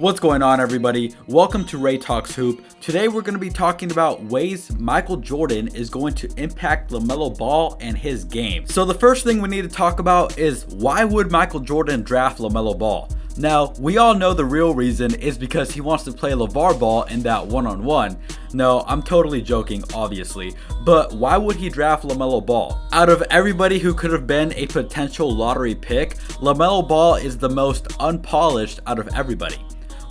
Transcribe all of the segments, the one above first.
What's going on, everybody? Welcome to Ray Talks Hoop. Today we're going to be talking about ways Michael Jordan is going to impact LaMelo Ball and his game. So the first thing we need to talk about is, why would Michael Jordan draft LaMelo Ball? Now, we all know the real reason is because he wants to play LeVar Ball in that one-on-one. No, I'm totally joking, obviously. But why would he draft LaMelo Ball? Out of everybody who could have been a potential lottery pick, LaMelo Ball is the most unpolished out of everybody.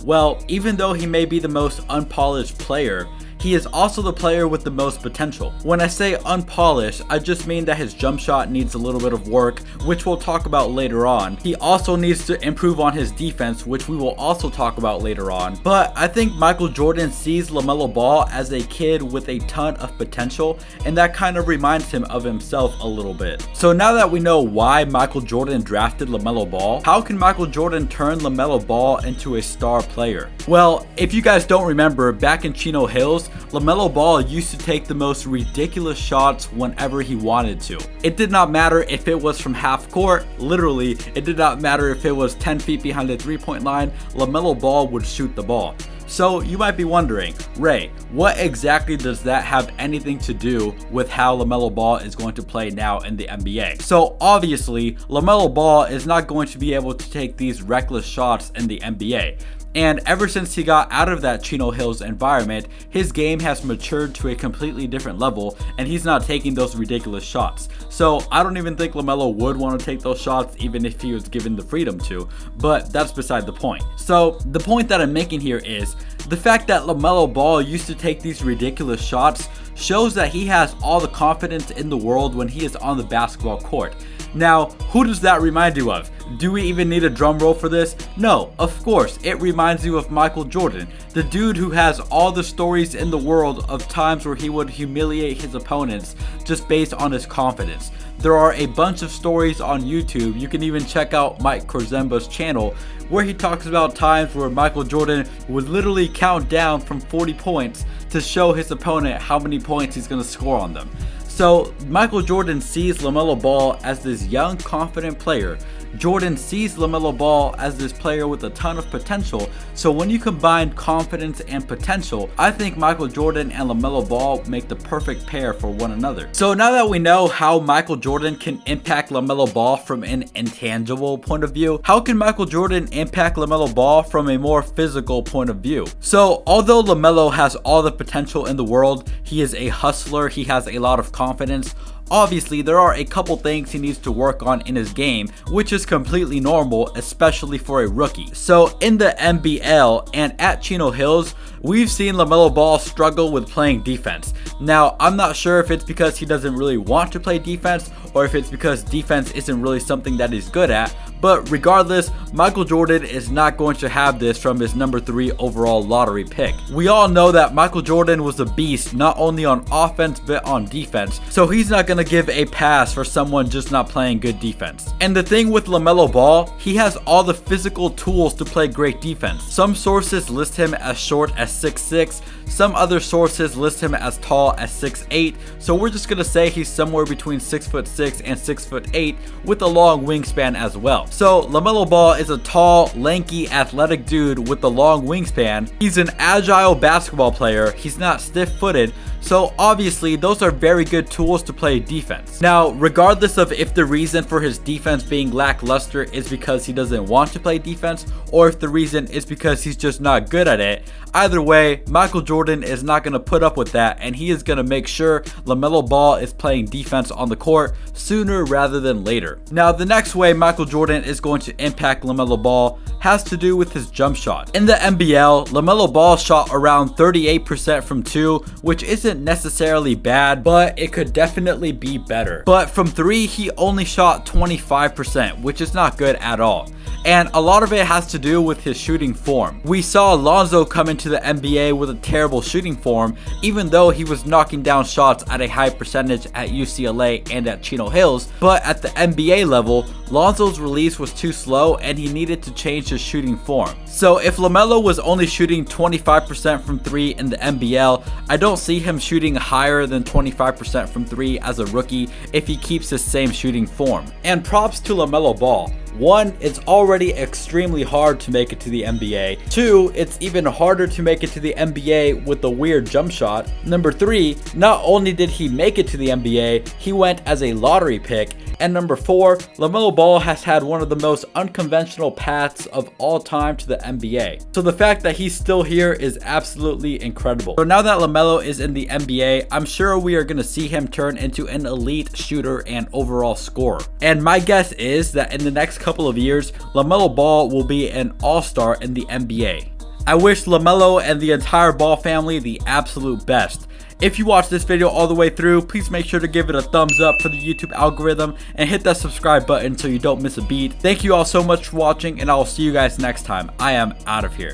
Well, even though he may be the most unpolished player, he is also the player with the most potential. When I say unpolished, I just mean that his jump shot needs a little bit of work, which we'll talk about later on. He also needs to improve on his defense, which we will also talk about later on. But I think Michael Jordan sees LaMelo Ball as a kid with a ton of potential, and that kind of reminds him of himself a little bit. So now that we know why Michael Jordan drafted LaMelo Ball, how can Michael Jordan turn LaMelo Ball into a star player? Well, if you guys don't remember, back in Chino Hills, LaMelo Ball used to take the most ridiculous shots whenever he wanted to. It did not matter if it was from half court, literally, it did not matter if it was 10 feet behind the three-point line, LaMelo Ball would shoot the ball. So you might be wondering, Ray, what exactly does that have anything to do with how LaMelo Ball is going to play now in the NBA? So obviously, LaMelo Ball is not going to be able to take these reckless shots in the NBA. And ever since he got out of that Chino Hills environment, his game has matured to a completely different level, and he's not taking those ridiculous shots. So I don't even think LaMelo would want to take those shots even if he was given the freedom to, but that's beside the point. So the point that I'm making here is, the fact that LaMelo Ball used to take these ridiculous shots shows that he has all the confidence in the world when he is on the basketball court. Now, who does that remind you of? Do we even need a drum roll for this? No, of course, it reminds you of Michael Jordan, the dude who has all the stories in the world of times where he would humiliate his opponents just based on his confidence. There are a bunch of stories on YouTube. You can even check out Mike Korzemba's channel, where he talks about times where Michael Jordan would literally count down from 40 points to show his opponent how many points he's going to score on them. So Michael Jordan sees LaMelo Ball as this young, confident player. Jordan sees LaMelo Ball as this player with a ton of potential. So when you combine confidence and potential, I think Michael Jordan and LaMelo Ball make the perfect pair for one another. So now that we know how Michael Jordan can impact LaMelo Ball from an intangible point of view, how can Michael Jordan impact LaMelo Ball from a more physical point of view? So although LaMelo has all the potential in the world, he is a hustler, he has a lot of confidence. Obviously, there are a couple things he needs to work on in his game, which is completely normal, especially for a rookie. So in the NBL and at Chino Hills, we've seen LaMelo Ball struggle with playing defense. Now, I'm not sure if it's because he doesn't really want to play defense or if it's because defense isn't really something that he's good at, but regardless, Michael Jordan is not going to have this from his number 3 overall lottery pick. We all know that Michael Jordan was a beast not only on offense but on defense, so he's not going to give a pass for someone just not playing good defense. And the thing with LaMelo Ball, he has all the physical tools to play great defense. Some sources list him as short as 6'6", some other sources list him as tall as 6'8", so we're just gonna say he's somewhere between 6'6" and 6'8" with a long wingspan as well. So LaMelo Ball is a tall, lanky, athletic dude with a long wingspan. He's an agile basketball player. He's not stiff-footed. So obviously those are very good tools to play defense. Now, regardless of if the reason for his defense being lackluster is because he doesn't want to play defense or if the reason is because he's just not good at it, either way, Michael Jordan is not going to put up with that, and he is going to make sure LaMelo Ball is playing defense on the court sooner rather than later. Now, the next way Michael Jordan is going to impact LaMelo Ball has to do with his jump shot. In the NBL, LaMelo Ball shot around 38% from 2, which isn't necessarily bad, but it could definitely be better. But from 3, he only shot 25%, which is not good at all. And a lot of it has to do with his shooting form. We saw Lonzo come into the NBA with a terrible shooting form, even though he was knocking down shots at a high percentage at UCLA and at Chino Hills. But at the NBA level, Lonzo's release was too slow and he needed to change his shooting form. So if LaMelo was only shooting 25% from 3 in the NBL, I don't see him shooting higher than 25% from 3 as a rookie if he keeps his same shooting form. And props to LaMelo Ball. One, it's already extremely hard to make it to the NBA. Two, it's even harder to make it to the NBA with a weird jump shot. Number three, not only did he make it to the NBA, he went as a lottery pick. And number four, LaMelo Ball has had one of the most unconventional paths of all time to the NBA. So the fact that he's still here is absolutely incredible. So now that LaMelo is in the NBA, I'm sure we are going to see him turn into an elite shooter and overall scorer. And my guess is that in the next couple of years, LaMelo Ball will be an all-star in the NBA. I wish LaMelo and the entire Ball family the absolute best. If you watched this video all the way through, please make sure to give it a thumbs up for the YouTube algorithm and hit that subscribe button so you don't miss a beat. Thank you all so much for watching, and I will see you guys next time. I am out of here.